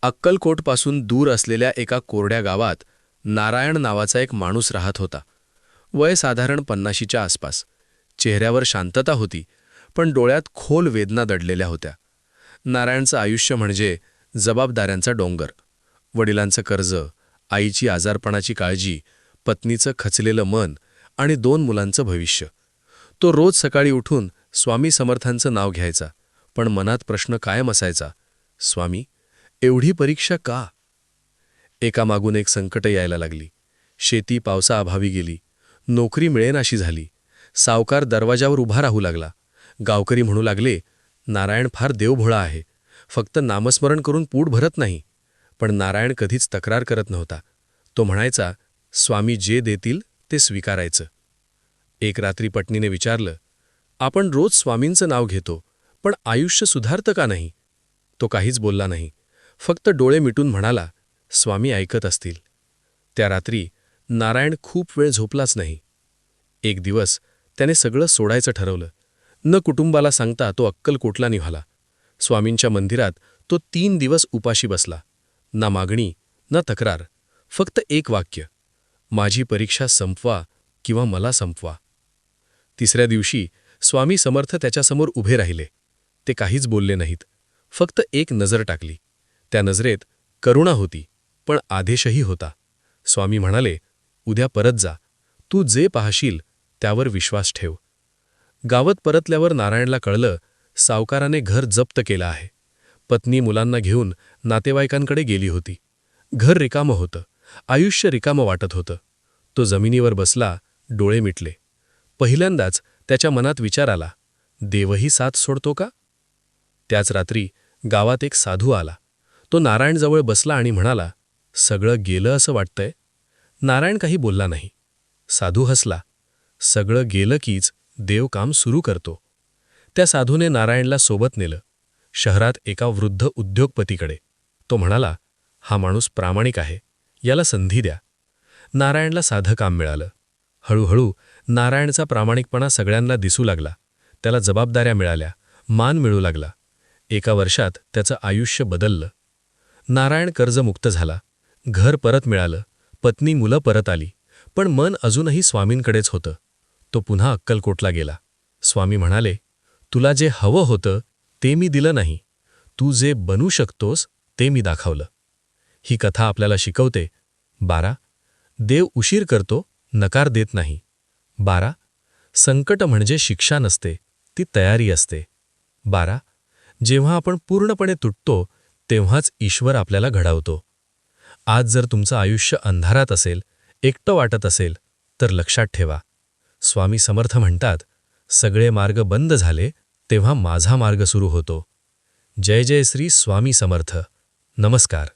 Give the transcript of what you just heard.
अक्कलकोटपासून दूर असलेल्या एका कोरड्या गावात नारायण नावाचा एक माणूस राहत होता. वय साधारण 50च्या आसपास. चेहऱ्यावर शांतता होती, पण डोळ्यात खोल वेदना दडलेल्या होत्या. नारायणचं आयुष्य म्हणजे जबाबदाऱ्यांचा डोंगर. वडिलांचं कर्ज, आईची आजारपणाची काळजी, पत्नीचं खचलेलं मन आणि 2 मुलांचं भविष्य. तो रोज सकाळी उठून स्वामी समर्थांचं नाव घ्यायचा, पण मनात प्रश्न कायम असायचा, स्वामी, एवढी परीक्षा का? एकामागून एक संकट यायला लागली. शेती पावसाअभावी गेली, नोकरी मिळेनाशी झाली, सावकार दरवाजावर उभा राहू लागला. गावकरी म्हणू लागले, नारायण फार देवभोळा आहे, फक्त नामस्मरण करून पोट भरत नाही. पण नारायण कधीच तक्रार करत नव्हता. तो म्हणायचा, स्वामी जे देतील ते स्वीकारायचं. एक रात्री पत्नीने विचारलं, आपण रोज स्वामींचं नाव घेतो, पण आयुष्य सुधारतं का नाही? तो काहीच बोलला नाही, फक्त डोळे मिटून म्हणाला, स्वामी ऐकत असतील. त्या रात्री नारायण खूप वेळ झोपलाच नाही. एक दिवस त्याने सगळं सोडायचं ठरवलं. न कुटुंबाला सांगता तो अक्कलकोटला निघाला. स्वामींच्या मंदिरात तो 3 दिवस उपाशी बसला. ना मागणी, ना तक्रार, फक्त एक वाक्य, माझी परीक्षा संपवा किंवा मला संपवा. तिसऱ्या दिवशी स्वामी समर्थ त्याच्यासमोर उभे राहिले. ते काहीच बोलले नाहीत, फक्त एक नजर टाकली. त्या नजरेत करुणा होती, पण आदेशही होता. स्वामी म्हणाले, उद्या परत जा, तू जे पाहशील त्यावर विश्वास ठेव. गावात परतल्यावर नारायणला कळलं, सावकाराने घर जप्त केलं आहे. पत्नी मुलांना घेऊन नातेवाईकांकडे गेली होती. घर रिकामं होतं, आयुष्य रिकामं वाटत होतं. तो जमिनीवर बसला, डोळे मिटले. पहिल्यांदाच त्याच्या मनात विचार आला, देवही साथ सोडतो का? त्याच रात्री गावात एक साधू आला. तो नारायणजवळ बसला आणि म्हणाला, सगळं गेलं असं वाटतंय? नारायण काही बोलला नाही. साधू हसला, सगळं गेलं कीच देव काम सुरू करतो. त्या साधूने नारायणला सोबत नेलं. शहरात एका वृद्ध उद्योगपतीकडे. तो म्हणाला, हा माणूस प्रामाणिक आहे, याला संधी द्या. नारायणला साधं काम मिळालं. हळूहळू नारायणचा प्रामाणिकपणा सगळ्यांना दिसू लागला. त्याला जबाबदाऱ्या मिळाल्या, मान मिळू लागला. एका वर्षात त्याचं आयुष्य बदललं. नारायण कर्जमुक्त झाला, घर परत मिळालं, पत्नी मुलं परत आली, पण मन अजूनही स्वामींकडेच होतं. तो पुन्हा अक्कलकोटला गेला. स्वामी म्हणाले, तुला जे हवं होतं ते मी दिलं नाही, तू जे बनू शकतोस ते मी दाखवलं. ही कथा आपल्याला शिकवते, 12 देव उशीर करतो, नकार देत नाही. 12 संकट म्हणजे शिक्षा नसते, ती तयारी असते. 12 जेव्हा आपण पूर्णपणे तुटतो तेव्हाच ईश्वर आपल्याला घडवतो. आज जर तुमचं आयुष्य अंधारात असेल, एकटं वाटत असेल, तर लक्षात ठेवा, स्वामी समर्थ म्हणतात, सगळे मार्ग बंद झाले तेव्हा माझा मार्ग सुरू होतो. जय जय श्री स्वामी समर्थ. नमस्कार.